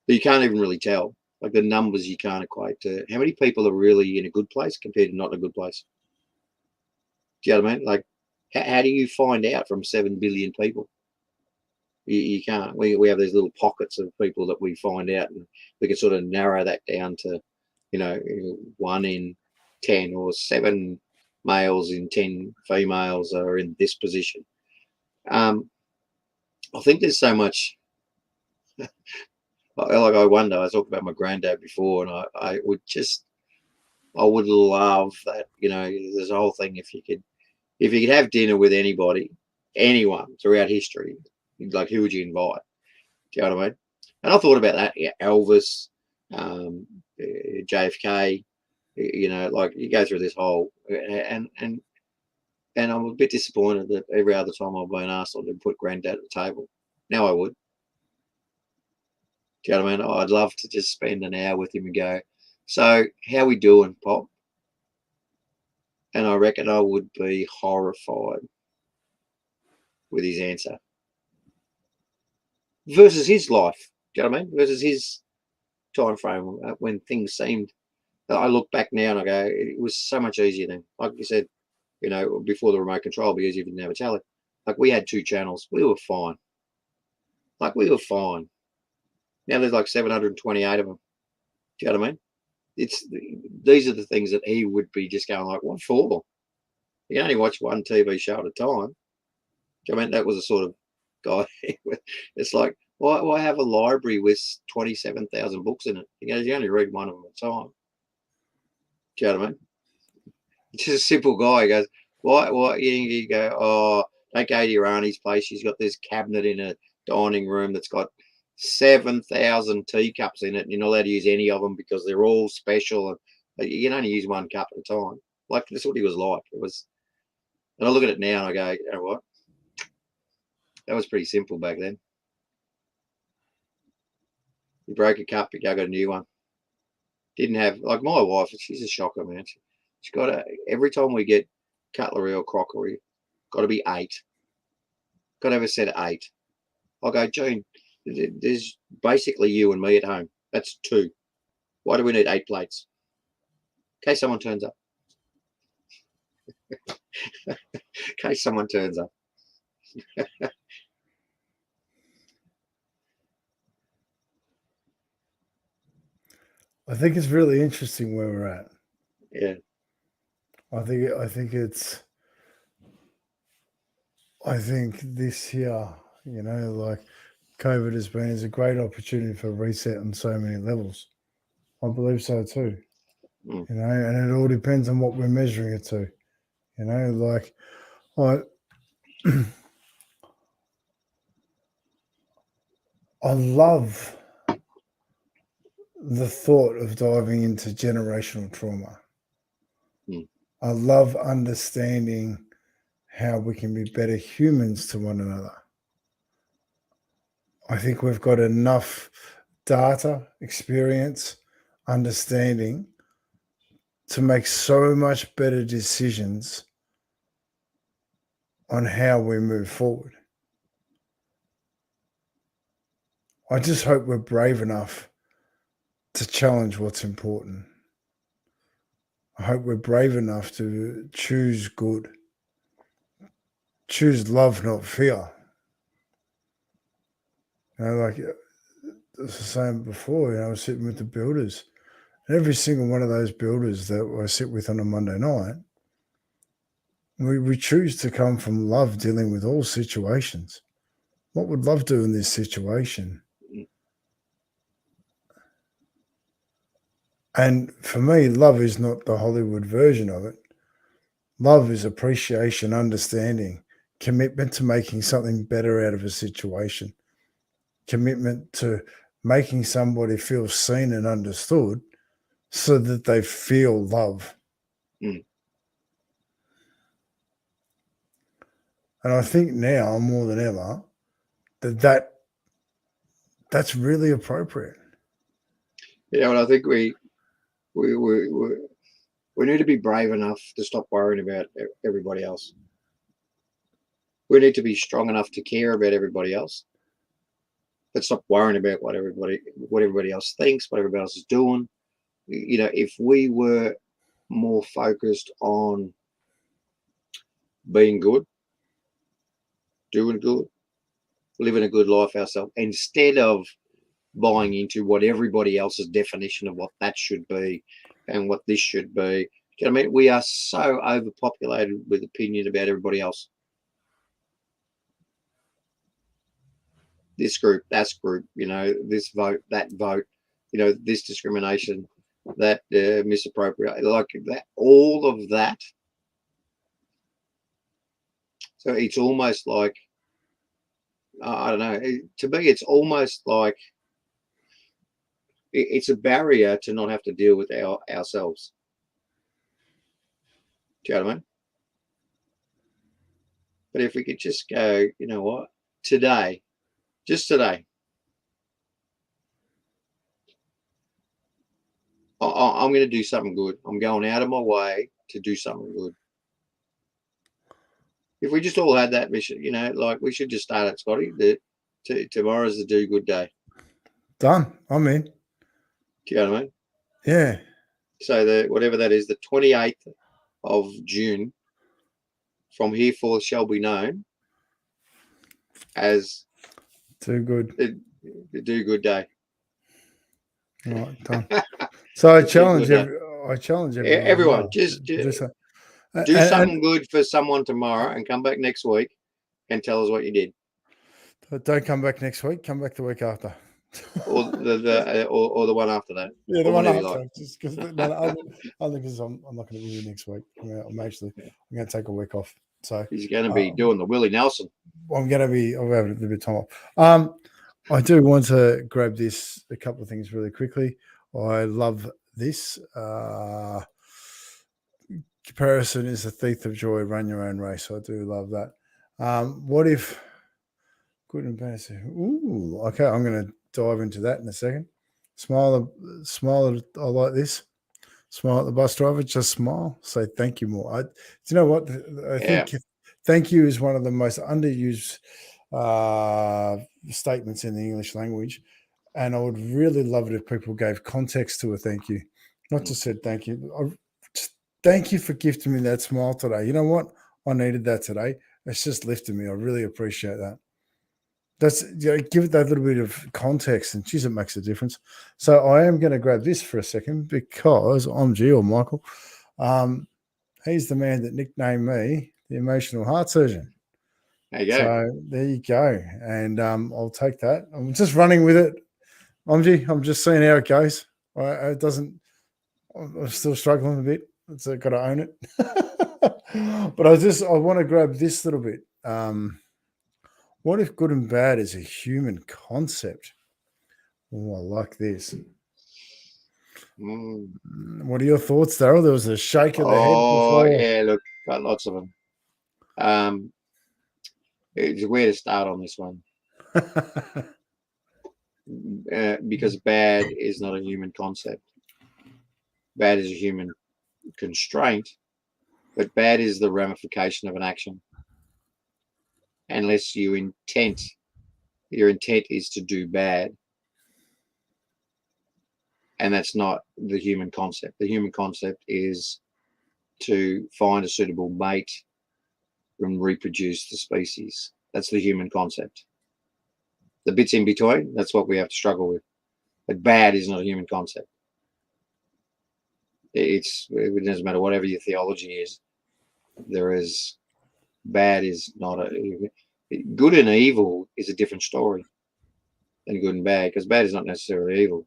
A: that you can't even really tell. Like the numbers you can't equate to how many people are really in a good place compared to not in a good place. Do you know what I mean? Like, how do you find out from 7 billion people? You can't. We have these little pockets of people that we find out, and we can sort of narrow that down to, you know, 1 in 10 or 7 males in 10 females are in this position. I think there's so much. Like, I wonder. I talked about my granddad before, and I would love that. You know, there's a whole thing. If you could have dinner with anybody, anyone throughout history, like, who would you invite? Do you know what I mean? And I thought about that. Yeah, Elvis, JFK. You know, like, you go through this whole, and I'm a bit disappointed that every other time I've been asked, I didn't put granddad at the table. Now I would. Do you know what I mean? I'd love to just spend an hour with him and go, so how we doing, Pop? And I reckon I would be horrified with his answer versus his life. Do you know what I mean? Versus his time frame when things seemed. I look back now and I go, it was so much easier then. Like you said, you know, before the remote control, because you didn't have a tele. Like, we had 2 channels, we were fine. Like, we were fine. Now there's like 728 of them. Do you know what I mean? These are the things that he would be just going like, what for? You only watch one TV show at a time. Do you know what I mean? That was the sort of guy. It's like, why have a library with 27,000 books in it? You only read one of them at a time. Do you know what I mean? Just a simple guy. He goes, what? You go, oh, don't go to your auntie's place. She's got this cabinet in a dining room that's got 7,000 teacups in it, and you're not allowed to use any of them because they're all special. And you can only use one cup at a time. Like, that's what he was like. It was, and I look at it now and I go, you know what? That was pretty simple back then. You broke a cup, you go got a new one. Didn't have, like my wife, she's a shocker, man. She's got every time we get cutlery or crockery, got to be 8. Got to have a set of 8. I'll go, Jane, there's basically you and me at home. That's 2. Why do we need 8 plates? In case someone turns up. In case someone turns up.
B: I think it's really interesting where we're at.
A: Yeah.
B: I think this year, like COVID has been is a great opportunity for reset on so many levels. I believe so too.
A: Mm.
B: And it all depends on what we're measuring it to. Like I love the thought of diving into generational trauma.
A: Mm.
B: I love understanding how we can be better humans to one another. I think we've got enough data, experience, understanding to make so much better decisions on how we move forward. I just hope we're brave enough to challenge what's important. I hope we're brave enough to choose good, choose love, not fear. Like I was saying before, I was sitting with the builders, and every single one of those builders that I sit with on a Monday night, we choose to come from love, dealing with all situations. What would love do in this situation? And for me, love is not the Hollywood version of it. Love is appreciation, understanding, commitment to making something better out of a situation, commitment to making somebody feel seen and understood so that they feel love.
A: Mm.
B: And I think now more than ever that's really appropriate.
A: Yeah, well, I think we need to be brave enough to stop worrying about everybody else. We need to be strong enough to care about everybody else. Let's stop worrying about what everybody else thinks, what everybody else is doing. If we were more focused on being good, doing good, living a good life ourselves, instead of buying into what everybody else's definition of what that should be and what this should be. You know what I mean? We are so overpopulated with opinion about everybody else. This group, that group, this vote, that vote, this discrimination, that misappropriate, like that, all of that. So it's almost like, I don't know, to me, it's almost like it's a barrier to not have to deal with ourselves. Do you know what I mean? But if we could just go, you know what, today, just today, I'm going to do something good. I'm going out of my way to do something good. If we just all had that mission, like we should just start it, Scotty. Tomorrow's the do good day.
B: Done. I'm in.
A: Do you know what I mean?
B: Yeah.
A: So whatever that is, the 28th of June, from here forth shall be known as
B: too good.
A: The do good day.
B: All right, done. So I challenge
A: everyone. Just do something good for someone tomorrow, and come back next week and tell us what you did.
B: Don't come back next week. Come back the week after.
A: or or the one after that.
B: Yeah, the
A: Or
B: one
A: whatever you
B: after.
A: like.
B: Just because only because I'm not going to be here next week. I'm going to take a week off. So
A: He's going to be doing the Willie Nelson.
B: I'm going to be. I'll have a little bit of time off. I do want to grab a couple of things really quickly. I love this. Comparison is the thief of joy. Run your own race. I do love that. What if good and bad? Ooh, okay. I'm going to dive into that in a second. Smile. I like this. Smile at the bus driver. Just smile. Say thank you more. Do you know what? I think thank you is one of the most underused statements in the English language, and I would really love it if people gave context to a thank you, not just said thank you. Thank you for gifting me that smile today. You know what? I needed that today. It's just lifted me. I really appreciate that. That's give it that little bit of context, and geez, it makes a difference. So I am going to grab this for a second because I'm G or Michael. He's the man that nicknamed me the emotional heart surgeon.
A: There you go.
B: So there you go, and I'll take that. I'm just running with it. I'm just seeing how it goes. It doesn't. I'm still struggling a bit. So got to own it. But I want to grab this little bit. What if good and bad is a human concept? Oh, I like this. What are your thoughts, Darryl? There was a shake of the head before.
A: Yeah, look, got lots of them. It's where to start on this one. Because bad is not a human concept. Bad is a human constraint, but bad is the ramification of an action. Unless your intent is to do bad, and that's not the human concept. The human concept is to find a suitable mate and reproduce the species. That's the human concept. The bits in between, that's what we have to struggle with. But bad is not a human concept. It doesn't matter whatever your theology is. Bad is not good and evil is a different story than good and bad, because bad is not necessarily evil.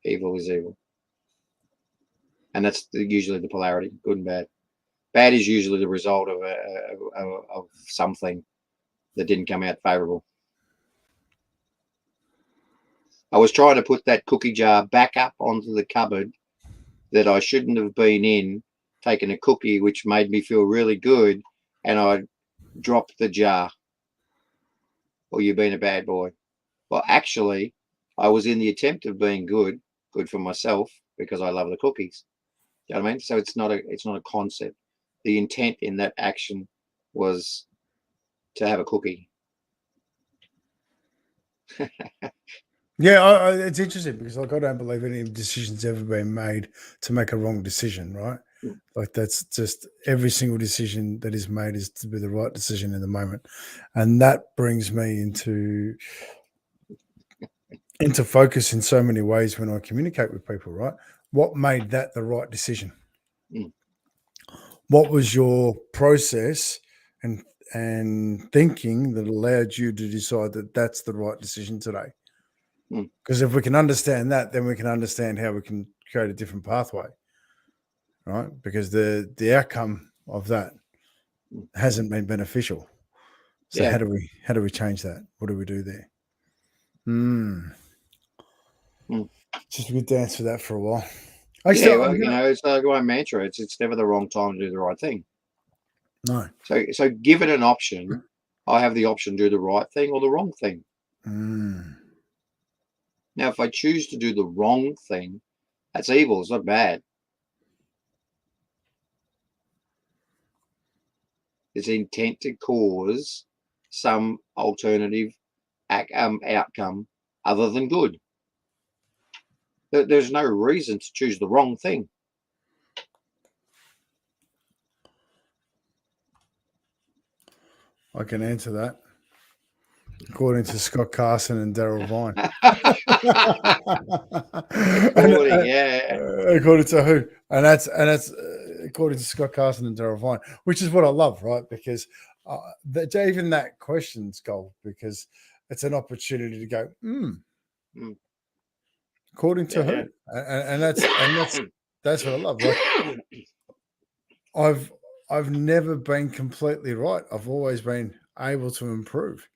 A: Evil is evil, and that's usually the polarity, good and bad. Bad is usually the result of something that didn't come out favorable. I was trying to put that cookie jar back up onto the cupboard that I shouldn't have been in, taking a cookie which made me feel really good, and I dropped the jar. Well, you've been a bad boy. Well, actually, I was in the attempt of being good for myself, because I love the cookies. You know what I mean? So it's not a concept. The intent in that action was to have a cookie.
B: Yeah, it's interesting because I don't believe any decision's ever been made to make a wrong decision, right? Like that's just every single decision that is made is to be the right decision in the moment, and that brings me into focus in so many ways when I communicate with people. Right? What made that the right decision? What was your process and thinking that allowed you to decide that that's the right decision today? Because if we can understand that, then we can understand how we can create a different pathway, right? Because the outcome of that hasn't been beneficial. So how do we change that? What do we do there? Just a good dance for that for a while.
A: It's like my mantra. It's never the wrong time to do the right thing.
B: No.
A: So given an option, I have the option to do the right thing or the wrong thing. Now, if I choose to do the wrong thing, that's evil. It's not bad. It's intent to cause some alternative outcome other than good. There's no reason to choose the wrong thing.
B: I can answer that. According to Scott Carson and Darryl Vine. According to who? And that's according to Scott Carson and Darryl Vine, which is what I love, right? Because even that question's gold, because it's an opportunity to go,
A: Mm.
B: According to who? And that's what I love. Like I've never been completely right. I've always been able to improve.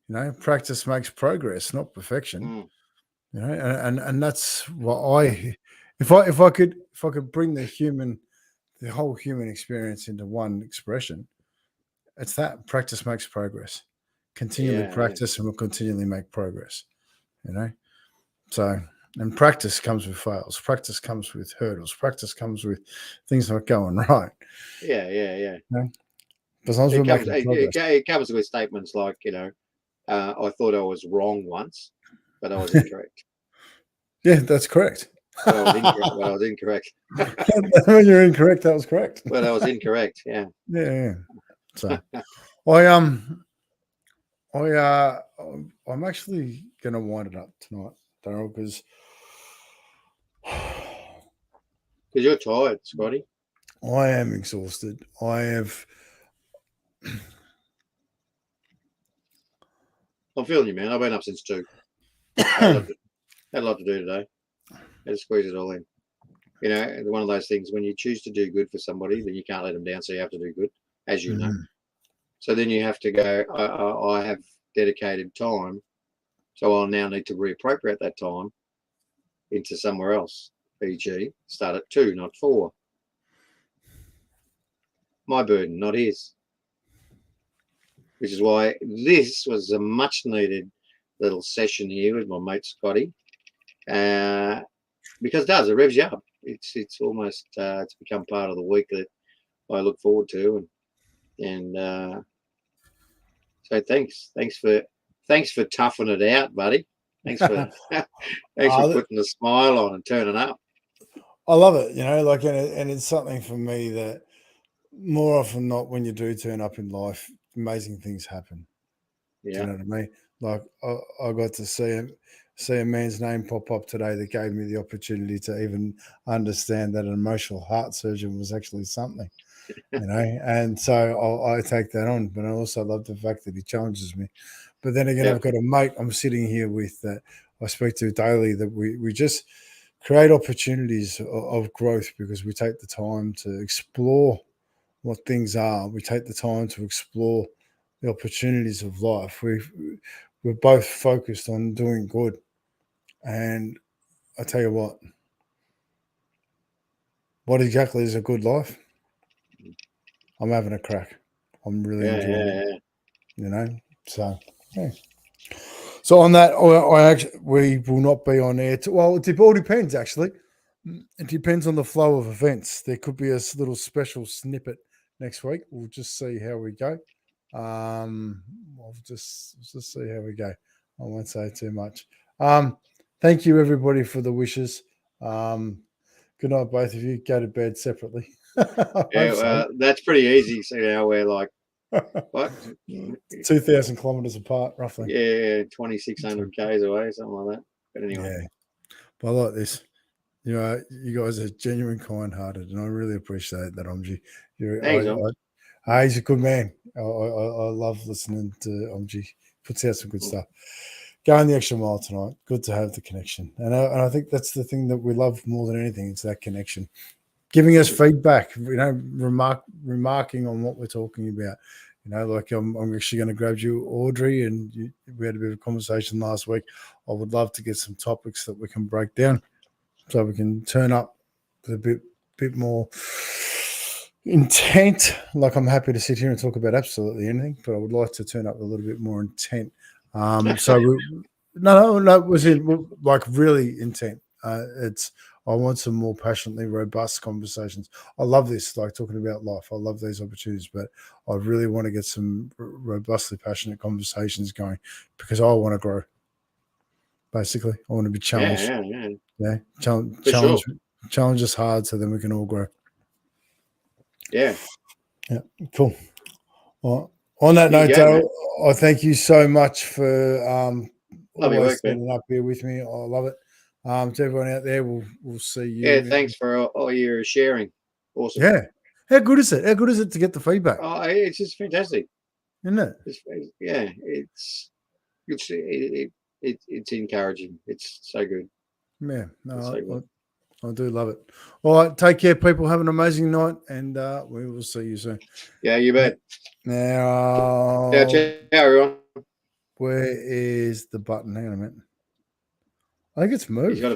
B: You know, practice makes progress, not perfection.
A: Mm.
B: You know, and that's what if I could bring the whole human experience into one expression, it's that practice makes progress. Continually
A: Yeah.
B: practice and we'll continually make progress. You know? So and practice comes with fails, practice comes with hurdles, practice comes with things not going right.
A: Yeah.
B: You know? As long as we're
A: It comes.
B: making progress.
A: It comes with statements like, I thought I was wrong once, but I was incorrect.
B: Yeah, that's correct.
A: But I was incorrect. But I was incorrect.
B: When you're incorrect, that was correct.
A: But I was incorrect. Yeah.
B: Yeah. So I I'm actually gonna wind it up tonight, Darryl, because
A: Because you're tired, Scotty.
B: I am exhausted.
A: I'm feeling you, man. I've been up since 2. Had a lot to do today. Had to squeeze it all in. One of those things when you choose to do good for somebody, then you can't let them down. So you have to do good, as you know. So then you have to go. I have dedicated time, so I'll now need to reappropriate that time into somewhere else. E.g., start at 2, not 4. My burden, not his. Which is why this was a much needed little session here with my mate Scotty. Because it does, it revs you up. It's almost it's become part of the week that I look forward to, and so thanks for toughing it out, buddy. Thanks for putting a smile on and turning up.
B: I love it, and it's something for me that more often than not, when you do turn up in life, amazing things happen. Yeah. Do you know what I mean? Like I got to see a man's name pop up today that gave me the opportunity to even understand that an emotional heart surgeon was actually something, and so I take that on. But I also love the fact that he challenges me. But then again, I've got a mate I'm sitting here with that I speak to daily that we just create opportunities of growth because we take the time to explore what things are. We take the time to explore the opportunities of life. We're both focused on doing good. And I tell you what exactly is a good life? I'm having a crack. I'm really enjoying it. So yeah. So on that, we will not be on air. Well, it all depends actually. It depends on the flow of events. There could be a little special snippet next week. We'll just see how we go. I'll just see how we go. I won't say too much. Thank you everybody for the wishes. Good night, both of you. Go to bed separately.
A: That's pretty easy. So now we're like, what?
B: 2,000 kilometers apart, roughly.
A: Yeah, 2,600 k's away, something like that. But anyway,
B: yeah. But I like this. You guys are genuine, kind-hearted, and I really appreciate that, Omji. He's a good man. I love listening to Omji. Puts out some good stuff. Going the extra mile tonight. Good to have the connection, and I think that's the thing that we love more than anything. It's that connection, giving us feedback. Remarking on what we're talking about. Like I'm actually going to grab you, Audrey, and we had a bit of a conversation last week. I would love to get some topics that we can break down, so we can turn up a bit more intent. Like I'm happy to sit here and talk about absolutely anything, but I would like to turn up a little bit more intent. So no, it was like really intent. I want some more passionately robust conversations. I love this, like talking about life. I love these opportunities, but I really want to get some robustly passionate conversations going because I want to grow. Basically, I want to be challenged. Yeah. Challenge us hard so then we can all grow.
A: Yeah.
B: Cool. Well, on that note, Darryl, I thank you so much for always standing up here with me. I love it. To everyone out there, we'll see you.
A: Yeah, thanks for all your sharing. Awesome.
B: Yeah. How good is it? How good is it to get the feedback?
A: Oh, it's just fantastic.
B: Isn't it?
A: It's it's encouraging. It's so good.
B: Yeah,
A: It's
B: no,
A: so good.
B: I do love it. All right, take care, people. Have an amazing night, and we will see you soon.
A: Yeah, you bet.
B: Now,
A: Ciao, everyone.
B: where is the button? Hang on a minute. I think it's moved.
A: He's got to